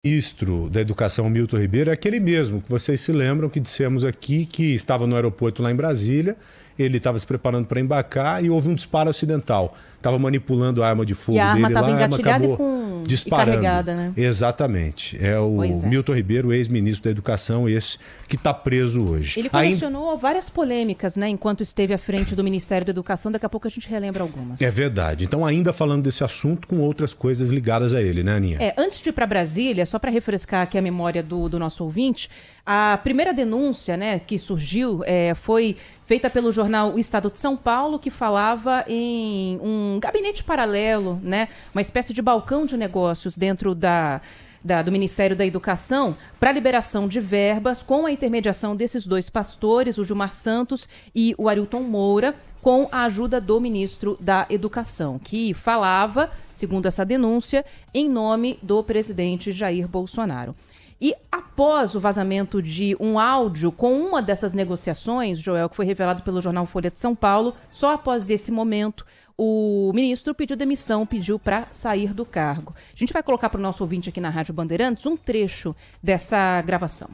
Ministro da Educação, Milton Ribeiro, é aquele mesmo que vocês se lembram que dissemos aqui que estava no aeroporto lá em Brasília, ele estava se preparando para embarcar e houve um disparo acidental. Estava manipulando a arma de fogo e a arma dele lá, a arma acabou disparando. E carregada, né? Exatamente. É o Milton Ribeiro, ex-ministro da Educação, esse que está preso hoje. Ele colecionou várias polêmicas, né, enquanto esteve à frente do Ministério da Educação. Daqui a pouco a gente relembra algumas. É verdade. Então, ainda falando desse assunto, com outras coisas ligadas a ele, né, Aninha? Antes de ir para Brasília, só para refrescar aqui a memória do nosso ouvinte, a primeira denúncia, né, que surgiu foi feita pelo jornal O Estado de São Paulo, que falava em um gabinete paralelo, né, uma espécie de balcão de negócios dentro do Ministério da Educação para liberação de verbas com a intermediação desses dois pastores, o Gilmar Santos e o Arilton Moura, com a ajuda do ministro da Educação, que falava, segundo essa denúncia, em nome do presidente Jair Bolsonaro. E após o vazamento de um áudio com uma dessas negociações, Joel, que foi revelado pelo jornal Folha de São Paulo, só após esse momento, o ministro pediu demissão, pediu para sair do cargo. A gente vai colocar para o nosso ouvinte aqui na Rádio Bandeirantes um trecho dessa gravação.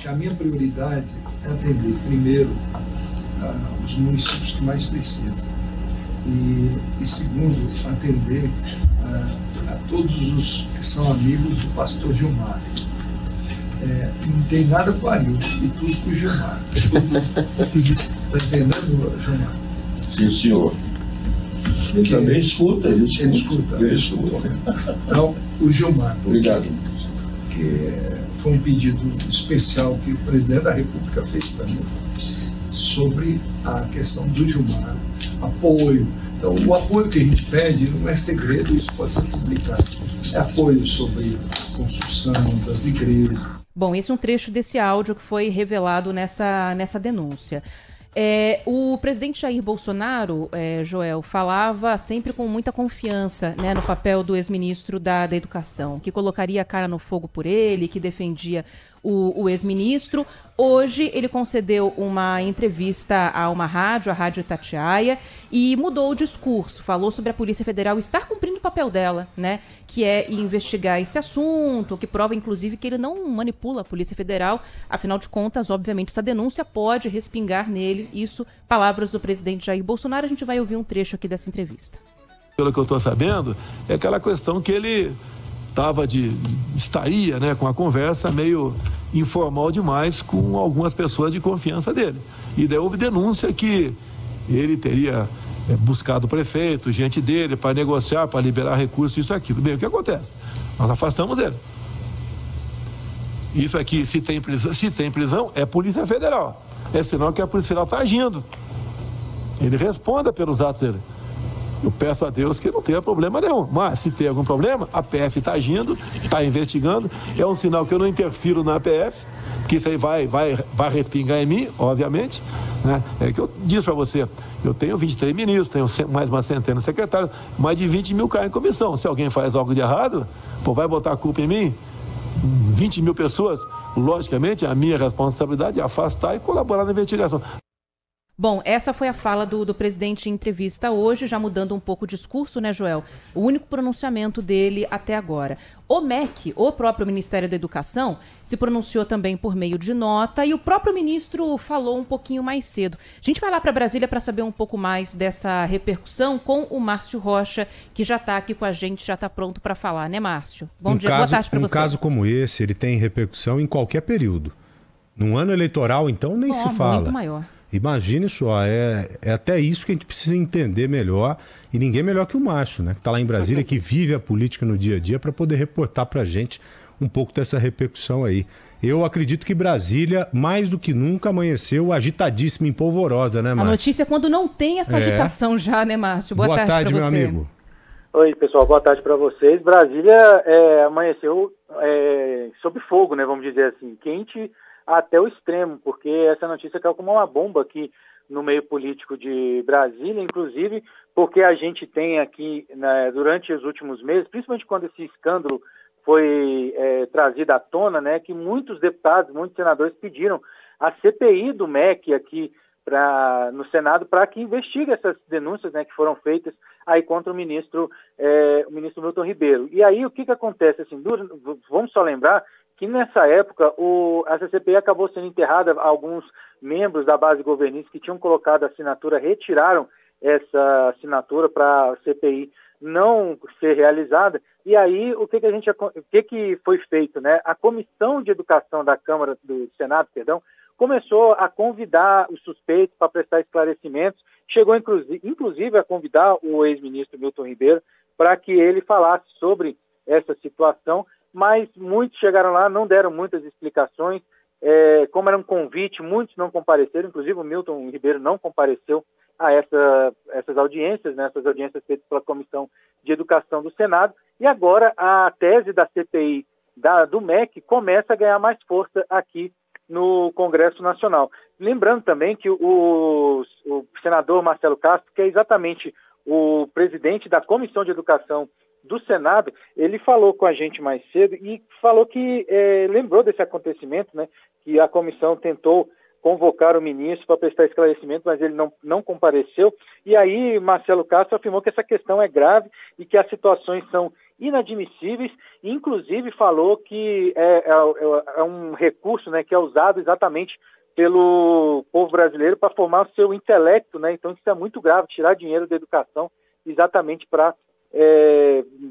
A minha prioridade é atender, primeiro, os municípios que mais precisam. E segundo, atender a todos os que são amigos do pastor Gilmar. Não tem nada com o Arilton e tudo com o Gilmar. Está entendendo, Gilmar? Sim, senhor. Ele também escuta, ele escuta. Então, o Gilmar. Obrigado. Que foi um pedido especial que o presidente da República fez para mim sobre a questão do Gilmar, apoio. Então, o apoio que a gente pede não é segredo, isso pode ser publicado. É apoio sobre a construção das igrejas. Bom, esse é um trecho desse áudio que foi revelado nessa denúncia. O presidente Jair Bolsonaro, Joel, falava sempre com muita confiança, né, no papel do ex-ministro da Educação, que colocaria a cara no fogo por ele, que defendia o ex-ministro. Hoje ele concedeu uma entrevista a uma rádio, a Rádio Itatiaia, e mudou o discurso, falou sobre a Polícia Federal estar cumprindo o papel dela, né, que é investigar esse assunto, que prova inclusive que ele não manipula a Polícia Federal, afinal de contas, obviamente, essa denúncia pode respingar nele, isso, palavras do presidente Jair Bolsonaro. A gente vai ouvir um trecho aqui dessa entrevista. Pelo que eu estou sabendo, é aquela questão que ele estaria, né, com a conversa meio informal demais com algumas pessoas de confiança dele. E daí houve denúncia que ele teria buscado o prefeito, gente dele, para negociar, para liberar recursos, isso e aquilo. Bem, o que acontece? Nós afastamos ele. Isso aqui, se tem prisão, é Polícia Federal. É sinal que a Polícia Federal está agindo. Ele responda pelos atos dele. Eu peço a Deus que não tenha problema nenhum. Mas, se tem algum problema, a PF está agindo, está investigando. É um sinal que eu não interfiro na PF, que isso aí vai respingar em mim, obviamente. Né? É que eu disse para você, eu tenho 23 ministros, tenho mais uma centena de secretários, mais de 20 mil caem em comissão. Se alguém faz algo de errado, vai botar a culpa em mim? 20 mil pessoas, logicamente, a minha responsabilidade é afastar e colaborar na investigação. Bom, essa foi a fala do presidente em entrevista hoje, já mudando um pouco o discurso, né, Joel? O único pronunciamento dele até agora. O MEC, o próprio Ministério da Educação, se pronunciou também por meio de nota e o próprio ministro falou um pouquinho mais cedo. A gente vai lá para Brasília para saber um pouco mais dessa repercussão com o Márcio Rocha, que já está aqui com a gente, já está pronto para falar, né, Márcio? Boa tarde para você. Um caso como esse, ele tem repercussão em qualquer período. Num ano eleitoral, então, nem se fala. Muito maior. Imagine só, é até isso que a gente precisa entender melhor, e ninguém melhor que o Márcio, né, que está lá em Brasília, que vive a política no dia a dia, para poder reportar para a gente um pouco dessa repercussão aí. Eu acredito que Brasília, mais do que nunca, amanheceu agitadíssima, empolvorosa, né, Márcio? A notícia é quando não tem essa agitação já, né, Márcio? Boa tarde para você. Meu amigo. Oi, pessoal, boa tarde para vocês. Brasília amanheceu sob fogo, né, vamos dizer assim, quente até o extremo, porque essa notícia caiu como uma bomba aqui no meio político de Brasília, inclusive porque a gente tem aqui, né, durante os últimos meses, principalmente quando esse escândalo foi trazido à tona, né, que muitos deputados, muitos senadores pediram a CPI do MEC aqui no Senado para que investigue essas denúncias, né, que foram feitas aí contra o ministro Milton Ribeiro. E aí o que acontece? Assim, vamos só lembrar que nessa época essa CPI acabou sendo enterrada, alguns membros da base governista que tinham colocado a assinatura retiraram essa assinatura para a CPI não ser realizada, e aí o que foi feito, né? A Comissão de Educação da Câmara do Senado, começou a convidar os suspeitos para prestar esclarecimentos, chegou inclusive a convidar o ex-ministro Milton Ribeiro para que ele falasse sobre essa situação, mas muitos chegaram lá, não deram muitas explicações, como era um convite, muitos não compareceram, inclusive o Milton Ribeiro não compareceu a essas audiências, né, essas audiências feitas pela Comissão de Educação do Senado, e agora a tese da CPI do MEC começa a ganhar mais força aqui no Congresso Nacional. Lembrando também que o senador Marcelo Castro, que é exatamente o presidente da Comissão de Educação do Senado, ele falou com a gente mais cedo e falou que lembrou desse acontecimento, né, que a comissão tentou convocar o ministro para prestar esclarecimento, mas ele não compareceu. E aí Marcelo Castro afirmou que essa questão é grave e que as situações são inadmissíveis, e inclusive falou que é um recurso, né, que é usado exatamente pelo povo brasileiro para formar o seu intelecto, né? Então isso é muito grave, tirar dinheiro da educação exatamente para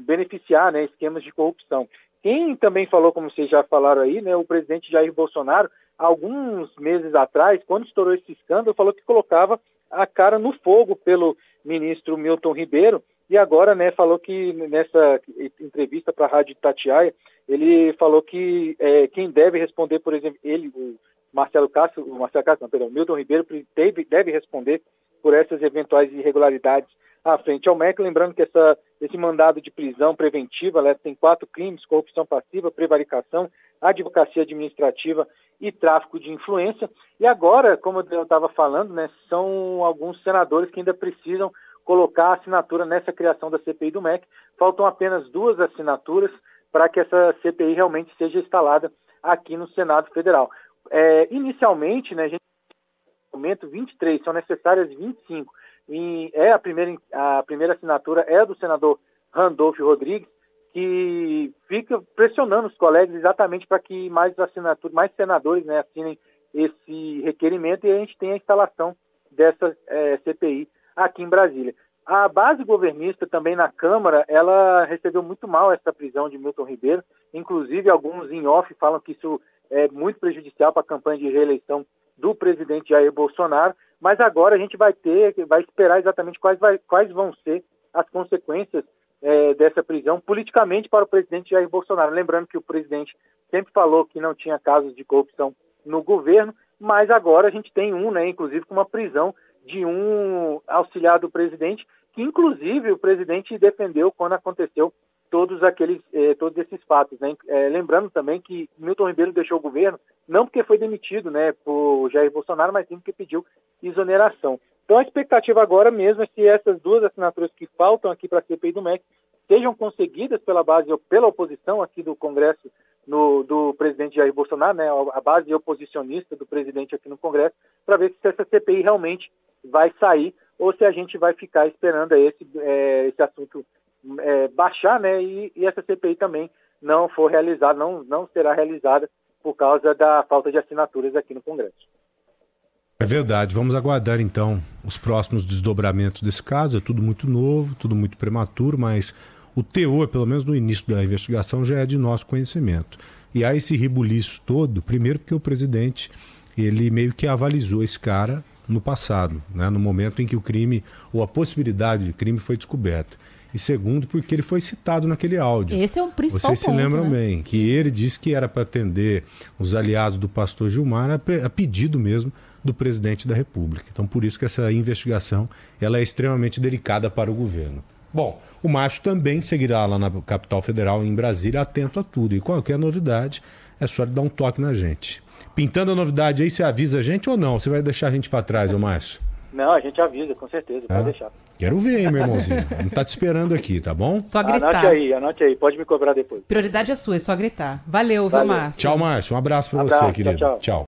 beneficiar, né, esquemas de corrupção. Quem também falou, como vocês já falaram aí, né, o presidente Jair Bolsonaro, alguns meses atrás, quando estourou esse escândalo, falou que colocava a cara no fogo pelo ministro Milton Ribeiro, e agora, né, falou que nessa entrevista para a Rádio Itatiaia, ele falou que quem deve responder, por exemplo, o Milton Ribeiro deve responder por essas eventuais irregularidades à frente ao MEC, lembrando que esse mandado de prisão preventiva, né, tem 4 crimes: corrupção passiva, prevaricação, advocacia administrativa e tráfico de influência. E agora, como eu estava falando, né, são alguns senadores que ainda precisam colocar a assinatura nessa criação da CPI do MEC. Faltam apenas 2 assinaturas para que essa CPI realmente seja instalada aqui no Senado Federal. Inicialmente, né, no momento 23, são necessárias 25. E a primeira assinatura é do senador Randolfo Rodrigues, que fica pressionando os colegas exatamente para que mais senadores, né, assinem esse requerimento e a gente tenha a instalação dessa CPI aqui em Brasília. A base governista também na Câmara, ela recebeu muito mal essa prisão de Milton Ribeiro, inclusive alguns em off falam que isso é muito prejudicial para a campanha de reeleição do presidente Jair Bolsonaro, mas agora a gente vai esperar exatamente quais vão ser as consequências dessa prisão politicamente para o presidente Jair Bolsonaro. Lembrando que o presidente sempre falou que não tinha casos de corrupção no governo, mas agora a gente tem né, inclusive com uma prisão de um auxiliar do presidente, que inclusive o presidente defendeu quando aconteceu todos esses fatos, né? Lembrando também que Milton Ribeiro deixou o governo não porque foi demitido, né, por Jair Bolsonaro, mas sim porque pediu exoneração. Então a expectativa agora mesmo é que essas 2 assinaturas que faltam aqui para a CPI do MEC sejam conseguidas pela oposição aqui do Congresso do presidente Jair Bolsonaro, né, a base oposicionista do presidente aqui no Congresso, para ver se essa CPI realmente vai sair ou se a gente vai ficar esperando esse assunto baixar, né, e essa CPI também não for realizada, não será realizada por causa da falta de assinaturas aqui no Congresso. É verdade, vamos aguardar então os próximos desdobramentos desse caso. É tudo muito novo, tudo muito prematuro, mas o teor, pelo menos no início da investigação, já é de nosso conhecimento. E há esse rebuliço todo, primeiro porque o presidente, ele meio que avalizou esse cara no passado, né, no momento em que o crime, ou a possibilidade de crime foi descoberta. E segundo, porque ele foi citado naquele áudio. Esse é o principal ponto. Vocês se lembram, né, bem, que ele disse que era para atender os aliados do pastor Gilmar a pedido mesmo do presidente da República. Então, por isso que essa investigação ela é extremamente delicada para o governo. Bom, o Macho também seguirá lá na capital federal, em Brasília, atento a tudo. E qualquer novidade, é só ele dar um toque na gente. Pintando a novidade aí, você avisa a gente ou não? Você vai deixar a gente para trás, ô Márcio? Não, a gente avisa, com certeza, pode deixar. Quero ver, hein, meu irmãozinho. Não tá te esperando aqui, tá bom? Só gritar. Anote aí, pode me cobrar depois. Prioridade é sua, é só gritar. Valeu, viu, Márcio? Tchau, Márcio. Um abraço para você, querido. Tchau. Tchau.